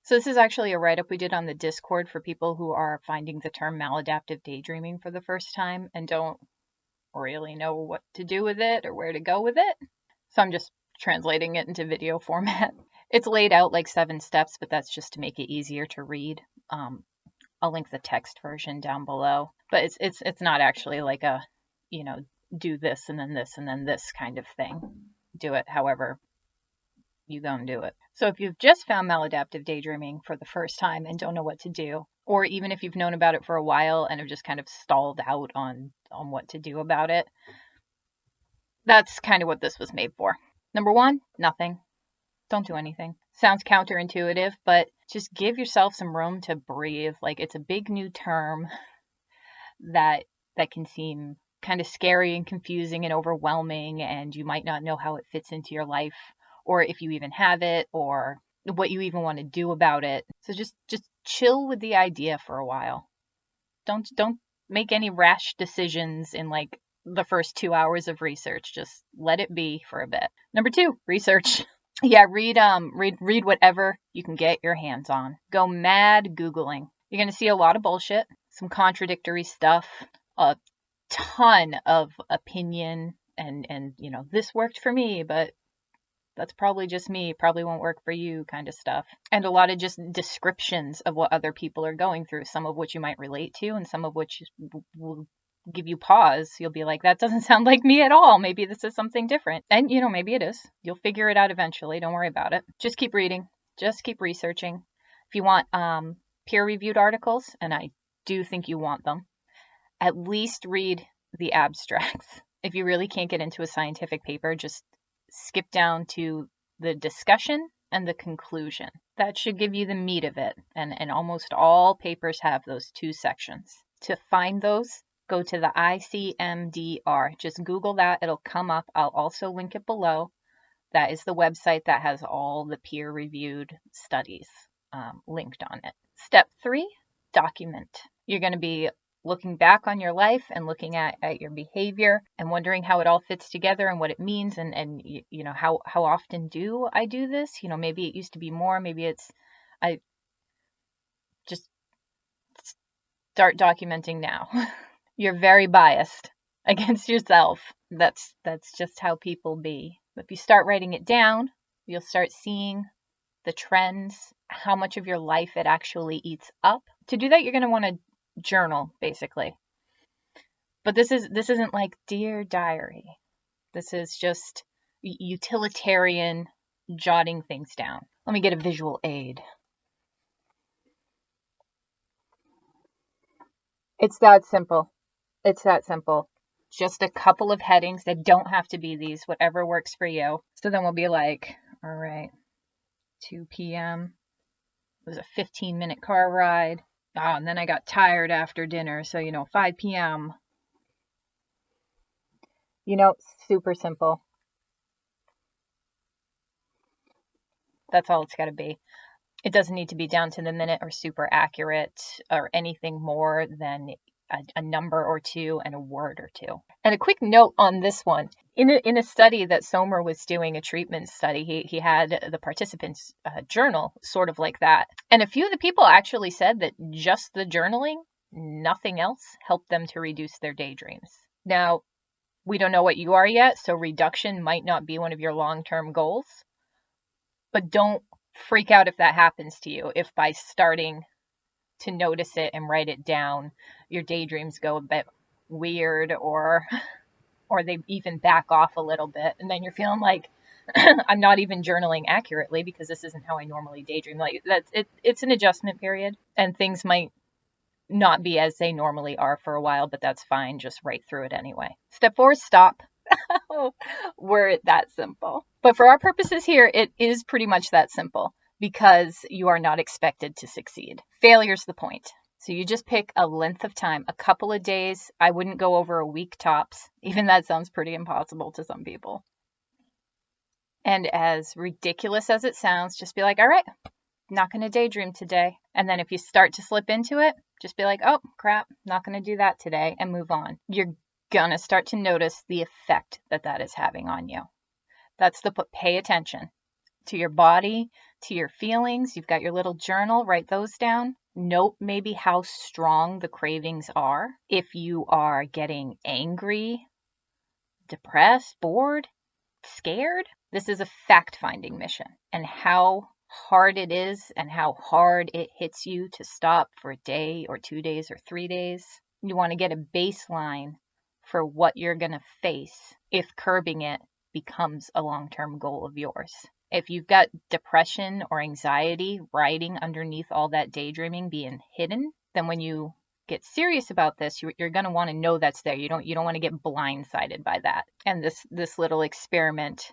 So this is actually a write-up we did on the Discord for people who are finding the term maladaptive daydreaming for the first time and don't really know what to do with it or where to go with it. So I'm just translating it into video format. It's laid out like 7 steps, but that's just to make it easier to read. I'll link the text version down below, but it's not actually like a, do this and then this and then this kind of thing. Do it however you go and do it. So if you've just found maladaptive daydreaming for the first time and don't know what to do, or even if you've known about it for a while and have just kind of stalled out on what to do about it, that's kind of what this was made for. Number 1, nothing. Don't do anything. Sounds counterintuitive, but just give yourself some room to breathe. Like, it's a big new term that can seem kind of scary and confusing and overwhelming, and you might not know how it fits into your life, or if you even have it, or what you even want to do about it. So just chill with the idea for a while. Don't make any rash decisions in like the first 2 hours of research. Just let it be for a bit. Number 2, research. Yeah, read whatever you can get your hands on. Go mad Googling. You're going to see a lot of bullshit, some contradictory stuff, a ton of opinion, and this worked for me, but that's probably just me, probably won't work for you kind of stuff. And a lot of just descriptions of what other people are going through, some of which you might relate to and some of which will give you pause. You'll be like, that doesn't sound like me at all. Maybe this is something different. And maybe it is. You'll figure it out eventually. Don't worry about it. Just keep reading. Just keep researching. If you want peer-reviewed articles, and I do think you want them, at least read the abstracts. If you really can't get into a scientific paper, just skip down to the discussion and the conclusion. That should give you the meat of it. And almost all papers have those 2 sections. To find those, go to the ICMDR. Just Google that. It'll come up. I'll also link it below. That is the website that has all the peer-reviewed studies linked on it. Step 3, document. You're going to be looking back on your life and looking at your behavior and wondering how it all fits together and what it means and how often do I do this? Maybe it used to be more, maybe I just start documenting now. You're very biased against yourself. That's just how people be. But if you start writing it down, you'll start seeing the trends, how much of your life it actually eats up. To do that, you're going to want to journal, basically. But this isn't like Dear Diary. This is just utilitarian jotting things down. Let me get a visual aid. It's that simple. It's that simple. Just a couple of headings that don't have to be these, whatever works for you. So then we'll be like, all right, 2 p.m. It was a 15-minute car ride. And then I got tired after dinner. So, 5 p.m. Super simple. That's all it's got to be. It doesn't need to be down to the minute or super accurate or anything more than a number or 2 and a word or 2. And a quick note on this one. In a study that Sommer was doing, a treatment study, he had the participants journal sort of like that. And a few of the people actually said that just the journaling, nothing else, helped them to reduce their daydreams. Now, we don't know what you are yet, so reduction might not be one of your long-term goals. But don't freak out if that happens to you. If by starting to notice it and write it down, your daydreams go a bit weird or they even back off a little bit, and then you're feeling like I'm not even journaling accurately because this isn't how I normally daydream. Like, that's it. It's an adjustment period, and things might not be as they normally are for a while, but that's fine. Just write through it anyway. Step 4, stop. Were it that simple. But for our purposes here, it is pretty much that simple because you are not expected to succeed. Failure's the point. So you just pick a length of time, a couple of days. I wouldn't go over a week tops. Even that sounds pretty impossible to some people. And as ridiculous as it sounds, just be like, all right, not going to daydream today. And then if you start to slip into it, just be like, oh, crap, not going to do that today, and move on. You're going to start to notice the effect that is having on you. That's the pay attention to your body, to your feelings. You've got your little journal, write those down. Note maybe how strong the cravings are. If you are getting angry, depressed, bored, scared, this is a fact-finding mission. And how hard it is and how hard it hits you to stop for a day or 2 days or 3 days. You want to get a baseline for what you're going to face if curbing it becomes a long-term goal of yours. If you've got depression or anxiety riding underneath all that daydreaming being hidden, then when you get serious about this, you're going to want to know that's there. You don't want to get blindsided by that. And this little experiment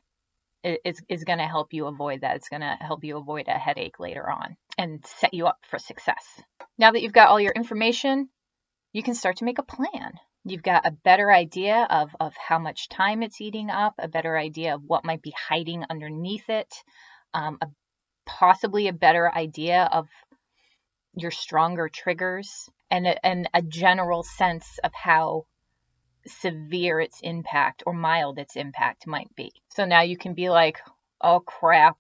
is going to help you avoid that. It's going to help you avoid a headache later on and set you up for success. Now that you've got all your information, you can start to make a plan. You've got a better idea of how much time it's eating up, a better idea of what might be hiding underneath it, possibly a better idea of your stronger triggers, and a general sense of how severe its impact or mild its impact might be. So now you can be like, oh crap,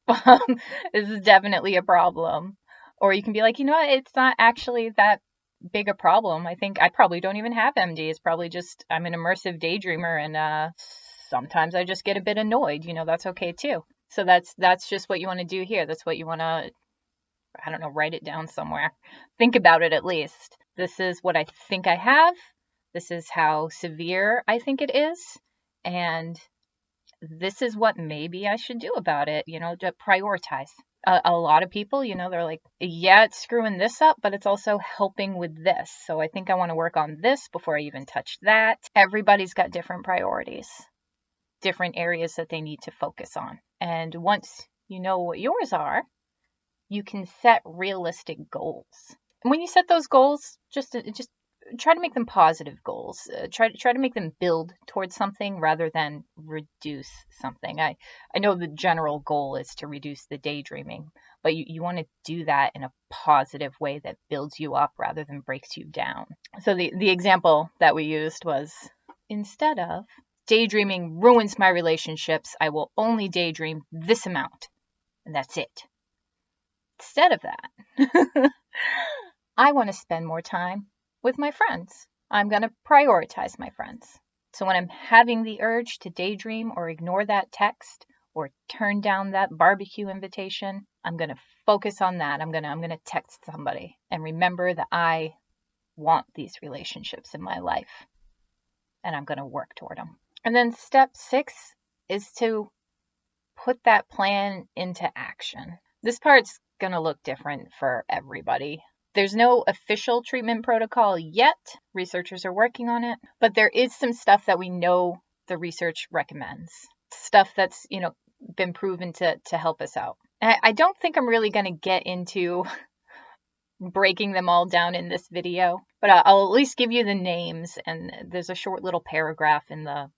this is definitely a problem. Or you can be like, you know what, it's not actually that big a problem. I think I probably don't even have MD. It's probably just I'm an immersive daydreamer, and sometimes I just get a bit annoyed. That's okay too. So that's just what you want to do here. That's what you want to, I don't know, write it down somewhere. Think about it at least. This is what I think I have. This is how severe I think it is. And this is what maybe I should do about it, to prioritize. A lot of people, they're like, yeah, it's screwing this up, but it's also helping with this. So I think I want to work on this before I even touch that. Everybody's got different priorities, different areas that they need to focus on. And once you know what yours are, you can set realistic goals. And when you set those goals, just try to make them positive goals. Try to make them build towards something rather than reduce something. I know the general goal is to reduce the daydreaming, but you want to do that in a positive way that builds you up rather than breaks you down. So the example that we used was, instead of daydreaming ruins my relationships, I will only daydream this amount, and that's it. Instead of that, I want to spend more time with my friends. I'm going to prioritize my friends. So when I'm having the urge to daydream or ignore that text or turn down that barbecue invitation, I'm going to focus on that. I'm going to text somebody and remember that I want these relationships in my life, and I'm going to work toward them. And then step 6 is to put that plan into action. This part's going to look different for everybody. There's no official treatment protocol yet. Researchers are working on it, but there is some stuff that we know the research recommends. Stuff that's, been proven to help us out. I don't think I'm really going to get into breaking them all down in this video, but I'll at least give you the names, and there's a short little paragraph in the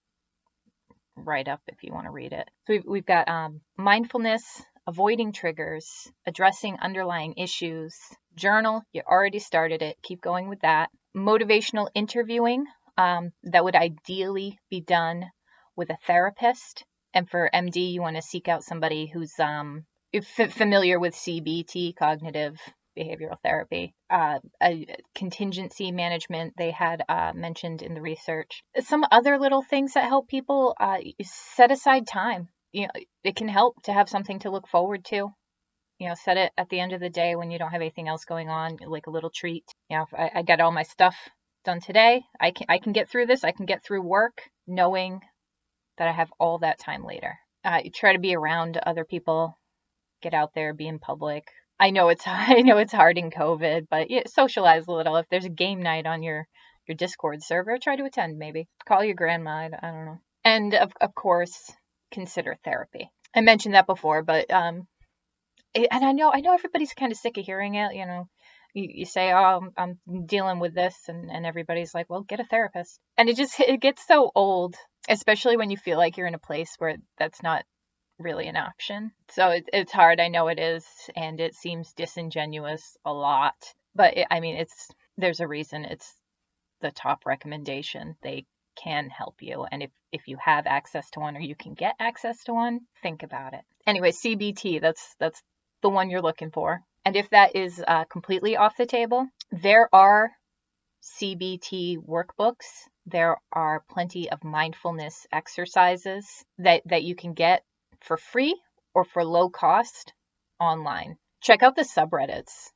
write-up if you want to read it. So we've got mindfulness, avoiding triggers, addressing underlying issues, journal, you already started it, keep going with that. Motivational interviewing, that would ideally be done with a therapist. And for MD, you want to seek out somebody who's familiar with CBT, cognitive behavioral therapy. Contingency management, they had mentioned in the research. Some other little things that help people, set aside time. It can help to have something to look forward to. Set it at the end of the day when you don't have anything else going on, like a little treat. If I got all my stuff done today, I can get through this. I can get through work knowing that I have all that time later. Try to be around other people, get out there, be in public. I know it's hard in COVID, but socialize a little. If there's a game night on your Discord server, try to attend maybe. Call your grandma, I don't know. And of course, consider therapy. I mentioned that before, but and I know everybody's kind of sick of hearing it. You say, oh, I'm dealing with this, and everybody's like, well, get a therapist. And it gets so old, especially when you feel like you're in a place where that's not really an option. So it's hard. I know it is, and it seems disingenuous a lot. But there's a reason it's the top recommendation. They can help you, and if you have access to one or you can get access to one, think about it. Anyway, CBT, that's the one you're looking for. And if that is completely off the table, there are CBT workbooks. There are plenty of mindfulness exercises that you can get for free or for low cost online. Check out the subreddits.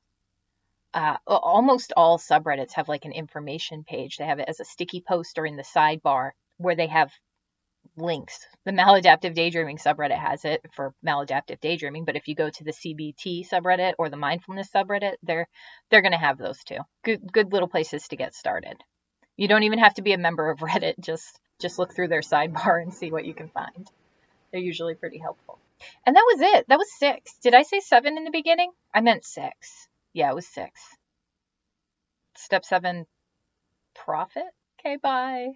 Almost all subreddits have like an information page. They have it as a sticky post or in the sidebar where they have links. The Maladaptive Daydreaming subreddit has it for maladaptive daydreaming, but if you go to the CBT subreddit or the mindfulness subreddit, they're going to have those too. Good little places to get started. You don't even have to be a member of Reddit. Just look through their sidebar and see what you can find. They're usually pretty helpful. And that was it. That was 6. Did I say 7 in the beginning? I meant 6. Yeah, it was 6. Step 7, profit. Okay, bye.